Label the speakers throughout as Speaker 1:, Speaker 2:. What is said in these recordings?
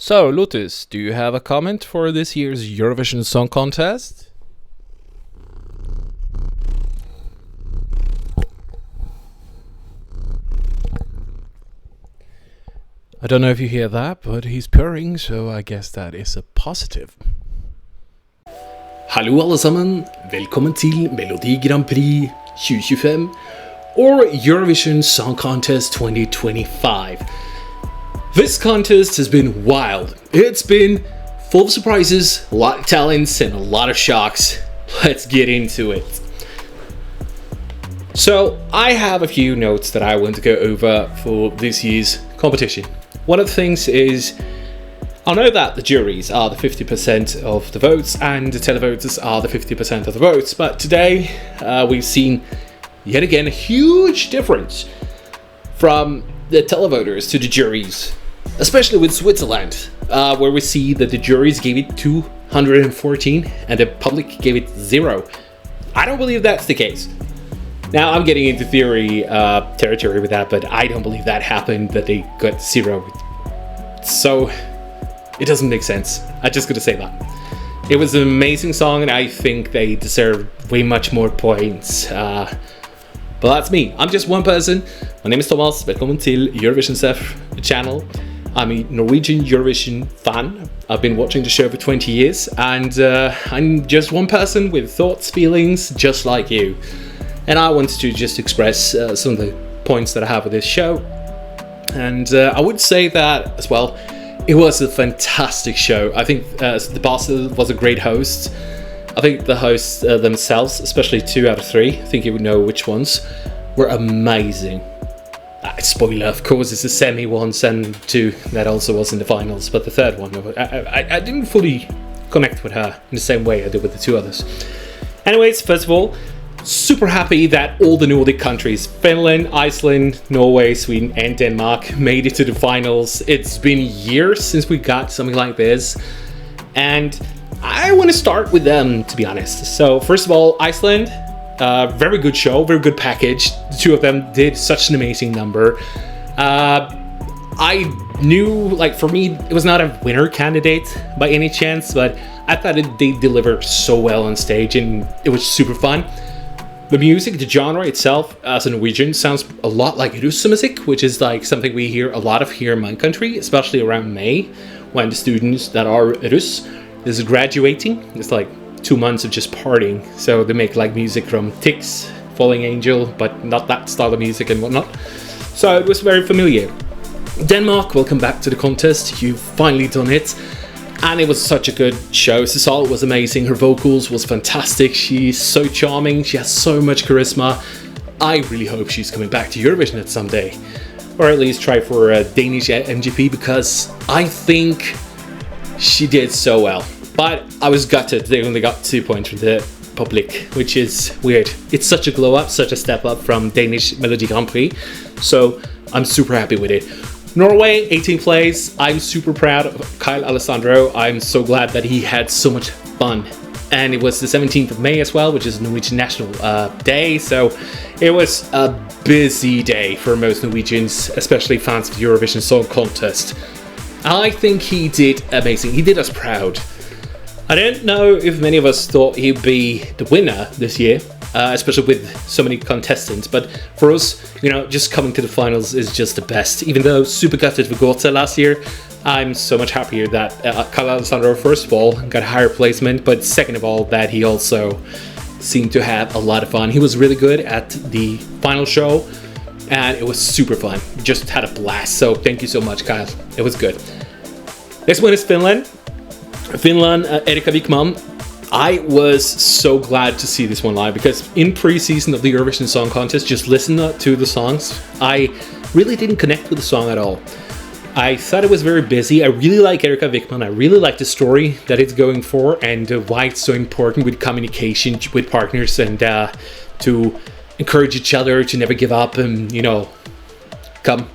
Speaker 1: So, Lotus, do you have a comment for this year's Eurovision Song Contest? I don't know if you hear that, but he's purring, so I guess that is a positive.
Speaker 2: Hallo alle sammen, velkommen til Melodi Grand Prix 2025 or Eurovision Song Contest 2025. This contest has been wild. It's been full of surprises, a lot of talents, and a lot of shocks. Let's get into it. So, I have a few notes that I want to go over for this year's competition. One of the things is, I know that the juries are the 50% of the votes and the televoters are the 50% of the votes, but today we've seen yet again a huge difference from the televoters to the juries, especially with Switzerland, where we see that the juries gave it 214 and the public gave it 0. I don't believe that's the case. Now, I'm getting into theory territory with that, but I don't believe that happened, that they got 0. So, it doesn't make sense. I'm just gonna say that. It was an amazing song, and I think they deserve way much more points. But that's me. I'm just one person. My name is Thomas. Welcome till EurovisionSeff channel. I'm a Norwegian Eurovision fan. I've been watching the show for 20 years, and I'm just one person with thoughts, feelings, just like you. And I wanted to just express some of the points that I have with this show. And I would say that as well, it was a fantastic show. I think the boss was a great host. I think the hosts themselves, especially 2 out of 3, I think you would know which ones, were amazing. Spoiler, of course, it's the semi ones and 2 that also was in the finals, but the third one, I didn't fully connect with her in the same way I did with the 2 others. Anyways, first of all, super happy that all the Nordic countries, Finland, Iceland, Norway, Sweden and Denmark, made it to the finals. It's been years since we got something like this, and I want to start with them, to be honest. So first of all, Iceland, very good show, very good package. The 2 of them did such an amazing number. I knew, like, for me, it was not a winner candidate by any chance, but I thought they delivered so well on stage and it was super fun. The music, the genre itself, as a Norwegian, sounds a lot like russemusikk, which is like something we hear a lot of here in my country, especially around May, when the students that are Russ is graduating. It's like 2 months of just partying, so they make like music from Tix, Falling Angel, but not that style of music and whatnot. So it was very familiar. Denmark, welcome back to the contest. You've finally done it. And it was such a good show. Cecile was amazing. Her vocals was fantastic. She's so charming. She has so much charisma. I really hope she's coming back to Eurovision at some day. Or at least try for a Danish MGP, because I think she did so well. But I was gutted. They only got 2 points from the public, which is weird. It's such a glow up, such a step up from Danish Melodi Grand Prix. So I'm super happy with it. Norway, 18th place. I'm super proud of Kyle Alessandro. I'm so glad that he had so much fun. And it was the 17th of May as well, which is Norwegian National Day. So it was a busy day for most Norwegians, especially fans of the Eurovision Song Contest. I think he did amazing. He did us proud. I don't know if many of us thought he'd be the winner this year, especially with so many contestants. But for us, just coming to the finals is just the best. Even though super gutted for Gotha last year, I'm so much happier that Kyle Alessandro, first of all, got a higher placement, but second of all, that he also seemed to have a lot of fun. He was really good at the final show, and it was super fun. Just had a blast. So thank you so much, Kyle. It was good. Next one is Finland. Erika Wikman. I was so glad to see this one live, because in pre-season of the Eurovision Song Contest, just listening to the songs, I really didn't connect with the song at all. I thought it was very busy. I really like Erika Wikman. I really like the story that it's going for, and why it's so important with communication with partners, and to encourage each other to never give up and, come.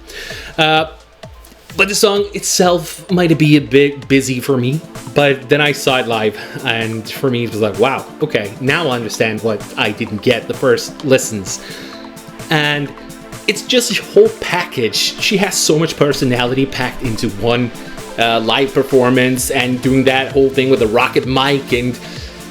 Speaker 2: But the song itself might be a bit busy for me, but then I saw it live, and for me it was like, wow, okay, now I understand what I didn't get the first listens. And it's just a whole package. She has so much personality packed into one live performance and doing that whole thing with the rocket mic and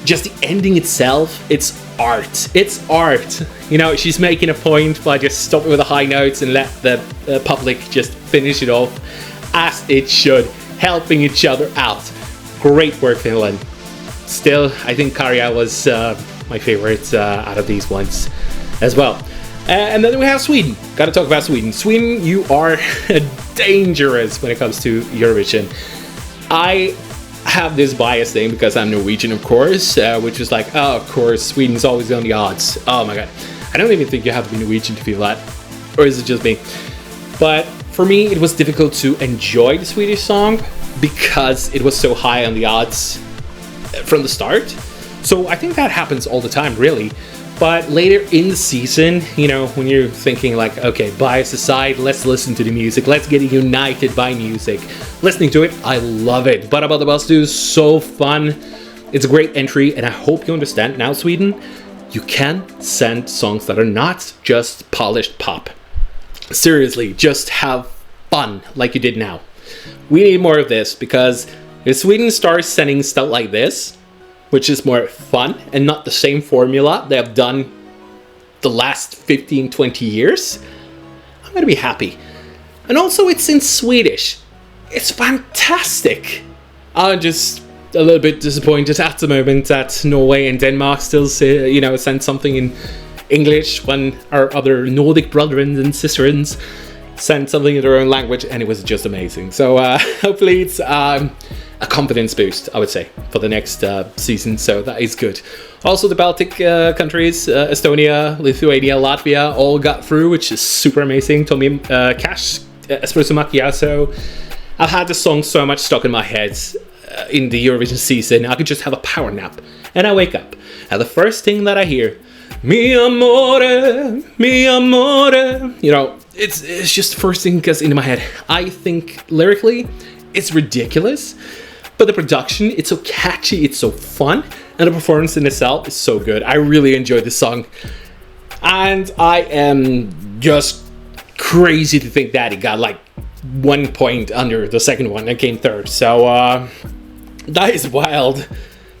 Speaker 2: just the ending itself. It's art. It's art. You know, she's making a point by just stopping with the high notes and let the public just finish it off as it should, helping each other out. Great work, Finland. Still, I think Karja was my favorite out of these ones as well. And then we have Sweden. Gotta talk about Sweden. Sweden, you are dangerous when it comes to Eurovision. I have this bias thing because I'm Norwegian, of course, which is like, oh, of course, Sweden's always on the odds. Oh my god. I don't even think you have to be Norwegian to feel that. Or is it just me? But for me, it was difficult to enjoy the Swedish song because it was so high on the odds from the start. So I think that happens all the time, really. But later in the season, you know, when you're thinking like, okay, bias aside, let's listen to the music. Let's get united by music. Listening to it, I love it. But About the Bus is so fun. It's a great entry, and I hope you understand now, Sweden, you can send songs that are not just polished pop. Seriously, just have fun like you did now. We need more of this, because if Sweden starts sending stuff like this, which is more fun and not the same formula they have done the last 15, 20 years, I'm gonna be happy. And also, it's in Swedish. It's fantastic. I'm just a little bit disappointed at the moment that Norway and Denmark still send something in English when our other Nordic brethren and sisters sent something in their own language, and it was just amazing. So hopefully it's a confidence boost, I would say, for the next season, so that is good. Also, the Baltic countries, Estonia, Lithuania, Latvia, all got through, which is super amazing. Tommy Cash, Espresso Macchiato. I've had the song so much stuck in my head in the Eurovision season, I could just have a power nap. And I wake up, and the first thing that I hear, mi amore, mi amore. You know, it's just the first thing that gets into my head. I think lyrically, it's ridiculous, but the production, it's so catchy, it's so fun, and the performance in itself is so good. I really enjoyed this song, and I am just crazy to think that it got like 1 point under the second one and came third. So that is wild,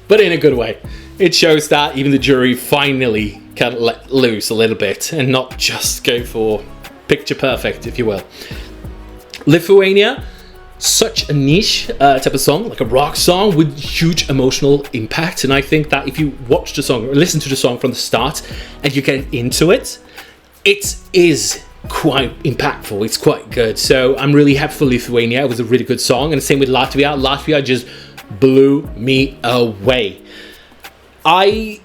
Speaker 2: but in a good way. It shows that even the jury finally can let loose a little bit and not just go for picture perfect, if you will. Lithuania, such a niche type of song, like a rock song with huge emotional impact. And I think that if you watch the song or listen to the song from the start and you get into it, it is quite impactful. It's quite good. So I'm really happy for Lithuania. It was a really good song. And the same with Latvia. Latvia just blew me away. I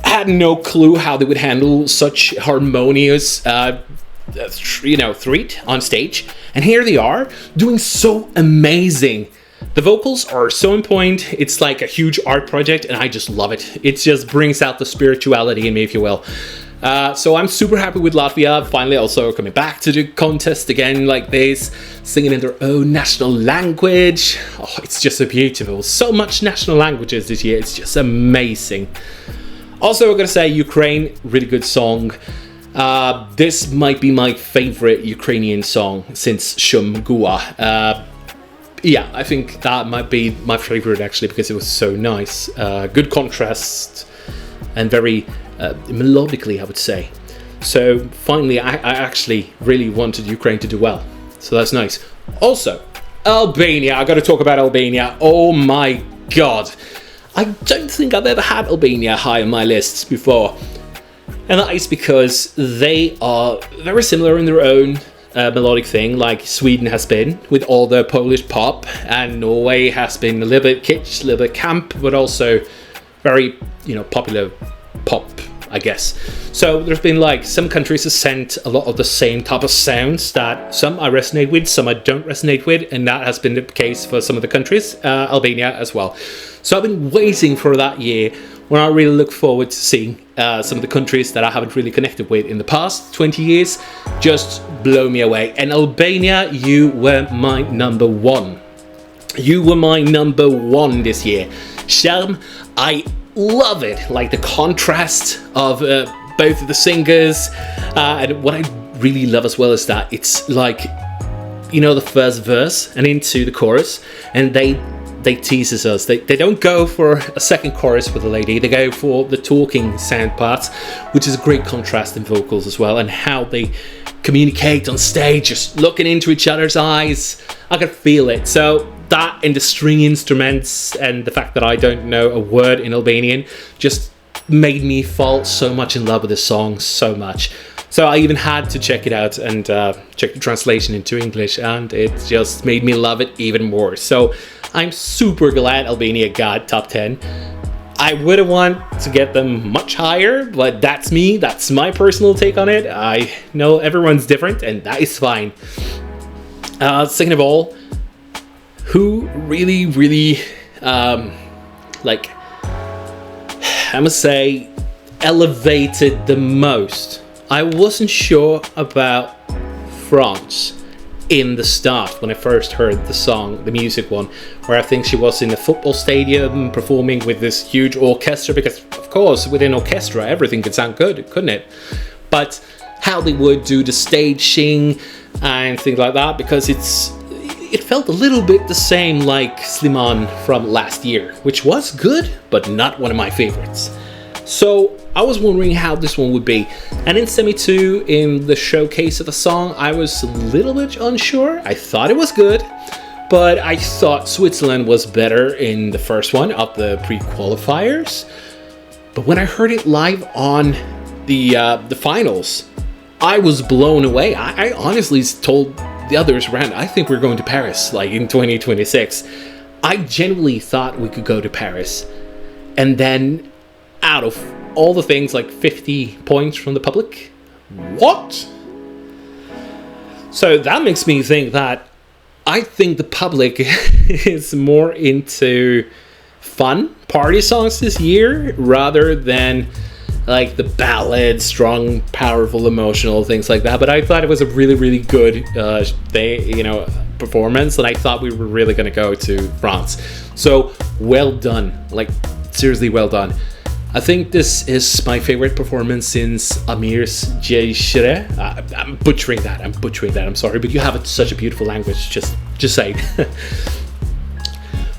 Speaker 2: had no clue how they would handle such harmonious threat on stage, and here they are doing so amazing. The vocals are so on point. It's like a huge art project, and I just love it. It just brings out the spirituality in me, if you will. So I'm super happy with Latvia finally also coming back to the contest again like this, singing in their own national language. Oh, it's just so beautiful. So much national languages this year. It's just amazing. Also, I'm gonna say Ukraine, really good song. This might be my favorite Ukrainian song since Shum Gua. Yeah, I think that might be my favorite actually, because it was so nice. Good contrast and very melodically, I would say. So finally, I actually really wanted Ukraine to do well. So that's nice. Also, Albania. I got to talk about Albania. Oh my god. I don't think I've ever had Albania high on my lists before. And that is because they are very similar in their own melodic thing, like Sweden has been with all the Polish pop, and Norway has been a little bit kitsch, a little bit camp, but also very, popular pop, I guess. So there's been like some countries have sent a lot of the same type of sounds that some I resonate with, some I don't resonate with, and that has been the case for some of the countries, Albania as well. So I've been waiting for that year when I really look forward to seeing some of the countries that I haven't really connected with in the past 20 years just blow me away. And Albania, you were my number one. You were my number one this year. Charm, I love it. Like the contrast of both of the singers. And what I really love as well is that it's like the first verse and into the chorus, and they teases us. They don't go for a second chorus with the lady. They go for the talking sound parts, which is a great contrast in vocals as well, and how they communicate on stage, just looking into each other's eyes. I could feel it. So that and the string instruments and the fact that I don't know a word in Albanian just made me fall so much in love with this song, so much. So I even had to check it out and check the translation into English, and it just made me love it even more. So I'm super glad Albania got top 10. I would have wanted to get them much higher, but that's me. That's my personal take on it. I know everyone's different, and that is fine. Second of all, who really, I must say, elevated the most? I wasn't sure about France in the start when I first heard the song, the music one, where I think she was in a football stadium performing with this huge orchestra, because of course within orchestra everything could sound good, couldn't it? But how they would do the staging and things like that, because it felt a little bit the same like Slimane from last year, which was good but not one of my favorites. So I was wondering how this one would be, and in Semi 2, in the showcase of the song, I was a little bit unsure. I thought it was good, but I thought Switzerland was better in the first one of the pre-qualifiers. But when I heard it live on the finals, I was blown away. I honestly told the others around, I think we're going to Paris, like in 2026. I genuinely thought we could go to Paris. And then out of all the things, like 50 points from the public. What? So that makes me think that I think the public is more into fun party songs this year rather than like the ballads, strong, powerful, emotional things like that. But I thought it was a really good performance, and I thought we were really going to go to France. So well done, like seriously well done. I think this is my favorite performance since Amir's Jeshire. I'm butchering that. I'm sorry, but you have such a beautiful language. Just saying.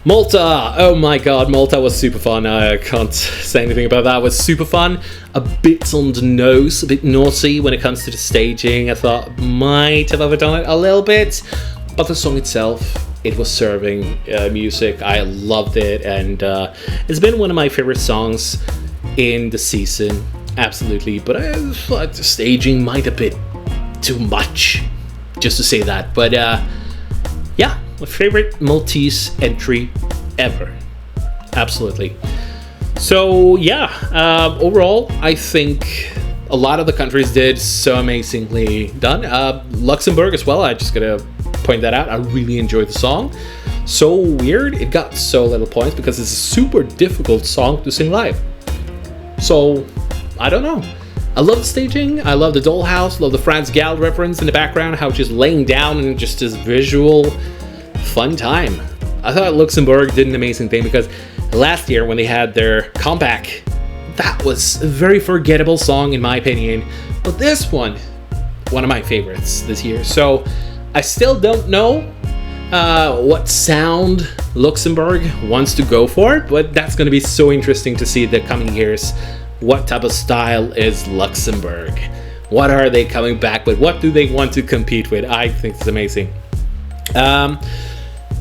Speaker 2: Malta. Oh my god, Malta was super fun. I can't say anything about that. It was super fun. A bit on the nose, a bit naughty when it comes to the staging. I thought might have overdone it a little bit, but the song itself, it was serving music. I loved it, and it's been one of my favorite songs in the season, absolutely. But I thought the staging might have been too much, just to say that. But yeah, my favorite Maltese entry ever, absolutely. So yeah, overall, I think a lot of the countries did so amazingly done. Luxembourg as well, I just gotta point that out. I really enjoyed the song. So weird it got so little points, because it's a super difficult song to sing live. So I don't know. I love the staging, I love the dollhouse, love the Franz Gall reference in the background, how just laying down and just this visual fun time. I thought Luxembourg did an amazing thing, because last year when they had their comeback, that was a very forgettable song in my opinion. But this one of my favorites this year. So I still don't know what sound Luxembourg wants to go for, but that's going to be so interesting to see the coming years. What type of style is Luxembourg? What are they coming back with? What do they want to compete with? I think it's amazing.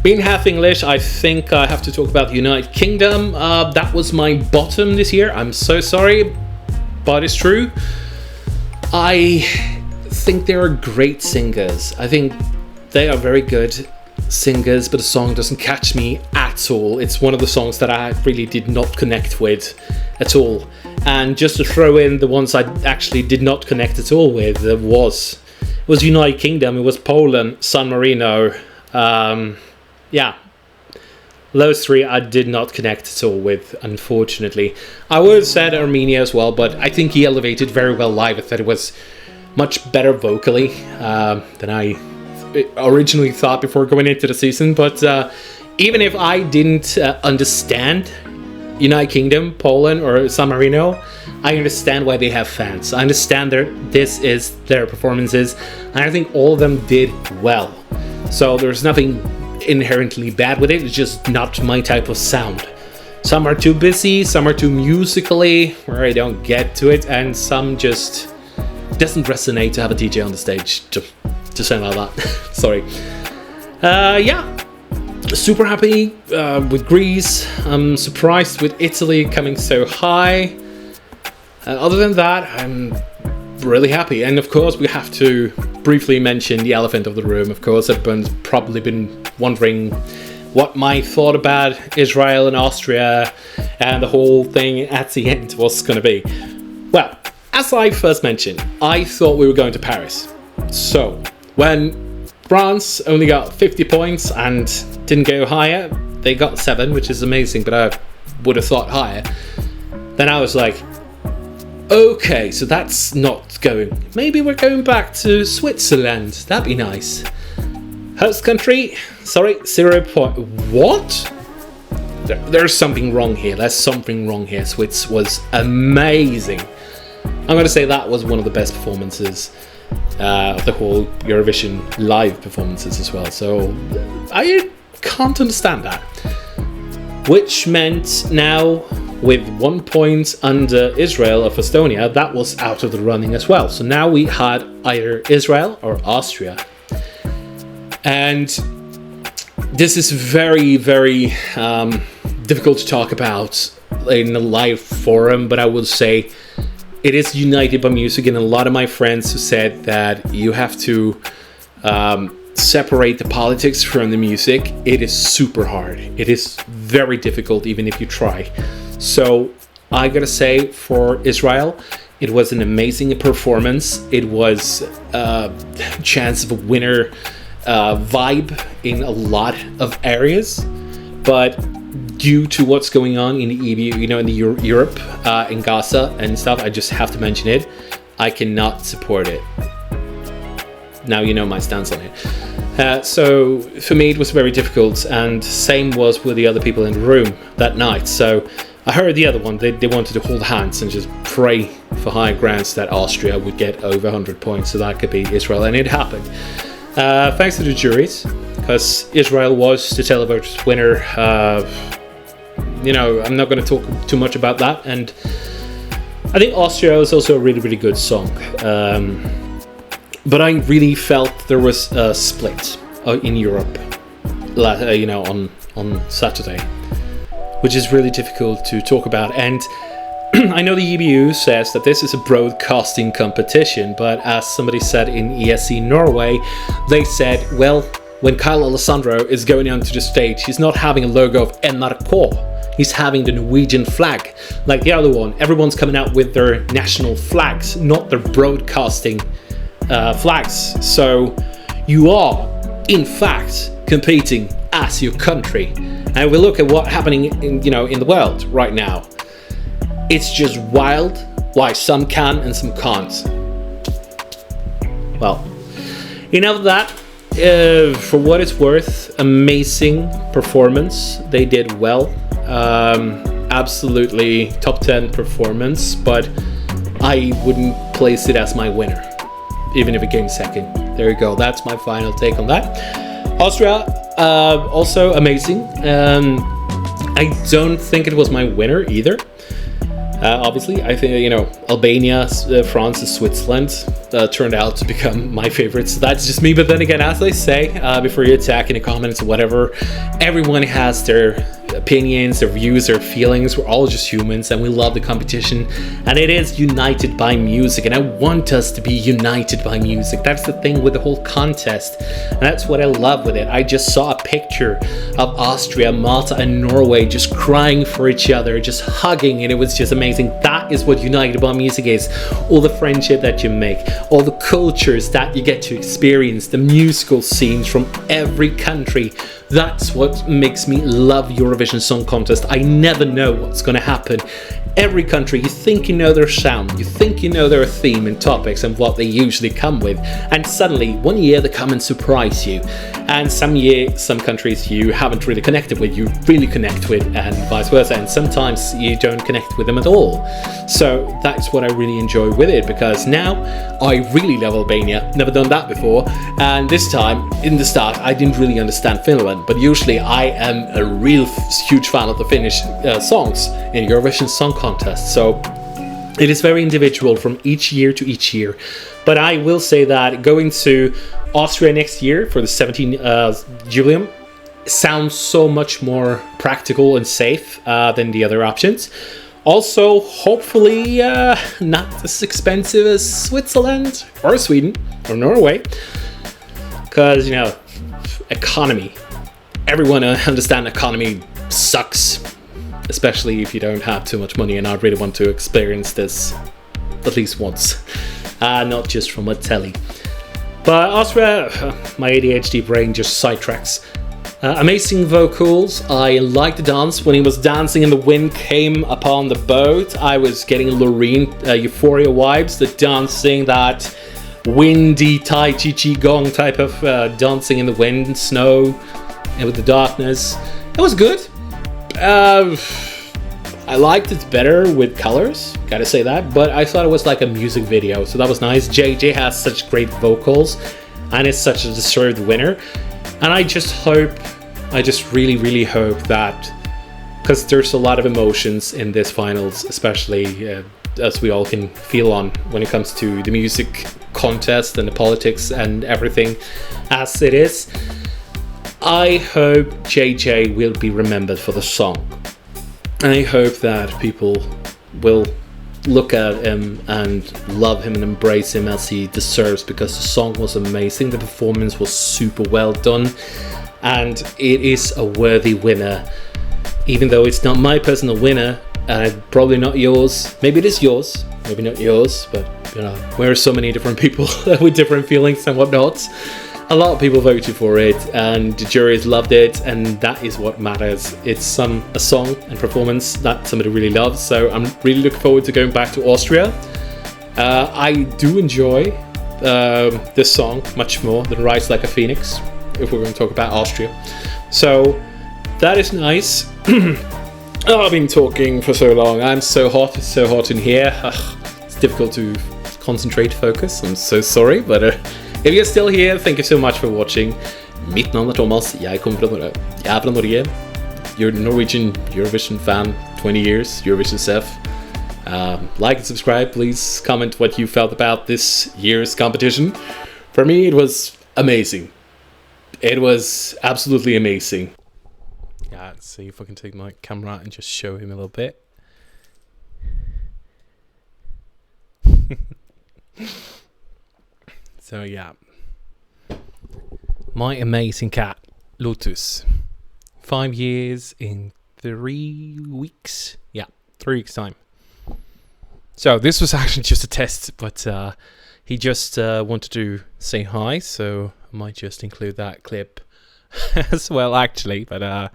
Speaker 2: Being half English, I think I have to talk about the United Kingdom. That was my bottom this year. I'm so sorry, but it's true. I think they are great singers. I think they are very good singers, but the song doesn't catch me at all. It's one of the songs that I really did not connect with at all. And just to throw in the ones I actually did not connect at all with, it was United Kingdom, it was Poland, San Marino. Yeah, those three I did not connect at all with, unfortunately. I would have said Armenia as well, but I think he elevated very well live. I thought it was much better vocally than I originally thought before going into the season. But even if I didn't understand United Kingdom, Poland, or San Marino, I understand why they have fans. I understand this is their performances, and I think all of them did well. So there's nothing inherently bad with it. It's just not my type of sound. Some are too busy, some are too musically, where I don't get to it, and some just doesn't resonate to have a DJ on the stage. To sound like that. Sorry. Yeah. Super happy with Greece. I'm surprised with Italy coming so high. Other than that, I'm really happy. And of course, we have to briefly mention the elephant of the room. Of course, everyone's probably been wondering what my thought about Israel and Austria and the whole thing at the end was going to be. Well, as I first mentioned, I thought we were going to Paris. So, when France only got 50 points and didn't go higher, they got 7, which is amazing, but I would have thought higher. Then I was like, okay, so that's not going. Maybe we're going back to Switzerland. That'd be nice. Host country, sorry, 0 point. What? There's something wrong here. There's something wrong here. Swiss was amazing. I'm going to say that was one of the best performances of the whole Eurovision live performances as well. So I can't understand that. Which meant now, with 1 point under Israel of Estonia, that was out of the running as well. So now we had either Israel or Austria. And this is very, very difficult to talk about in a live forum, but I would say it is united by music. And a lot of my friends who said that you have to separate the politics from the music. It is super hard. It is very difficult, even if you try. So I gotta say, for Israel, it was an amazing performance. It was a chance of a winner vibe in a lot of areas, but due to what's going on in the EU, in the Europe, in Gaza and stuff, I just have to mention it. I cannot support it. Now you know my stance on it. So for me, it was very difficult, and same was with the other people in the room that night. So I heard the other one, they wanted to hold hands and just pray for higher grounds that Austria would get over 100 points, so that could be Israel, and it happened. Thanks to the juries, because Israel was the televote winner. I'm not going to talk too much about that, and I think Austria was also a really, really good song. But I really felt there was a split in Europe, on Saturday, which is really difficult to talk about. And I know the EBU says that this is a broadcasting competition, but as somebody said in ESC Norway, they said, well, when Kyle Alessandro is going onto the stage, he's not having a logo of NRK. He's having the Norwegian flag. Like the other one, everyone's coming out with their national flags, not their broadcasting flags. So you are, in fact, competing as your country. And we look at what's happening in the world right now. It's just wild why some can and some can't. Well, enough of that. For what it's worth, amazing performance. They did well. Absolutely top 10 performance, but I wouldn't place it as my winner, even if it came second. There you go. That's my final take on that. Austria, also amazing. I don't think it was my winner either. Obviously, I think, Albania, France, and Switzerland turned out to become my favorites. So that's just me. But then again, as I say, before you attack in the comments or whatever, everyone has their opinions, their views, their feelings. We're all just humans, and we love the competition. And it is united by music, and I want us to be united by music. That's the thing with the whole contest, and that's what I love with it. I just saw a picture of Austria, Malta, and Norway just crying for each other, just hugging, and it was just amazing. That is what united by music is. All the friendship that you make, all the cultures that you get to experience, the musical scenes from every country. That's what makes me love Eurovision Song Contest. I never know what's going to happen. Every country, you think you know their sound, you think you know their theme and topics and what they usually come with, and suddenly one year they come and surprise you. And some countries you haven't really connected with, you really connect with, and vice versa. And sometimes you don't connect with them at all. So that's what I really enjoy with it, because now I really love Albania. Never done that before. And this time, in the start, I didn't really understand Finland. But usually I am a real huge fan of the Finnish songs in Eurovision Song Contest. So it is very individual from each year to each year. But I will say that going to Austria next year for the 17th Jubileum sounds so much more practical and safe than the other options. Also, hopefully not as expensive as Switzerland or Sweden or Norway. Because, you know, economy. Everyone understands economy sucks. Especially if you don't have too much money, and I really want to experience this at least once. Not just from a telly. But Austria, my ADHD brain just sidetracks. Amazing vocals. I liked the dance. When he was dancing and the wind came upon the boat, I was getting Loreen Euphoria vibes. The dancing, that windy Tai Chi Chi Gong type of dancing in the wind, snow, and with the darkness. It was good. I liked it better with colors, gotta say that, but I thought it was like a music video, so that was nice. JJ has such great vocals, and is such a deserved winner. And I just really, really hope that, because there's a lot of emotions in this finals, especially as we all can feel on when it comes to the music contest and the politics and everything as it is. I hope JJ will be remembered for the song. I hope that people will look at him and love him and embrace him as he deserves, because the song was amazing, the performance was super well done, and it is a worthy winner. Even though it's not my personal winner, and probably not yours. Maybe it is yours, maybe not yours, but you know, we're so many different people with different feelings and whatnot. A lot of people voted for it, and the juries loved it, and that is what matters. It's a song and performance that somebody really loves, so I'm really looking forward to going back to Austria. I do enjoy this song much more than Rise Like a Phoenix, if we're going to talk about Austria. So that is nice. Oh, I've been talking for so long. I'm so hot. It's so hot in here. It's difficult to concentrate, focus. I'm so sorry, but if you're still here, thank you so much for watching. Mitt navn Thomas. Jeg kommer fra Norge. You're a Norwegian Eurovision fan, 20 years, Eurovision Song Contest. Like and subscribe, please. Comment what you felt about this year's competition. For me, it was amazing. It was absolutely amazing.
Speaker 1: Yeah, let's see if I can take my camera and just show him a little bit. So yeah, my amazing cat, Lotus. 5 years in 3 weeks. Yeah, 3 weeks time. So this was actually just a test, but he just wanted to say hi, so I might just include that clip as well, actually. But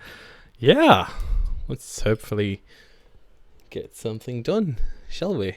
Speaker 1: yeah, let's hopefully get something done, shall we?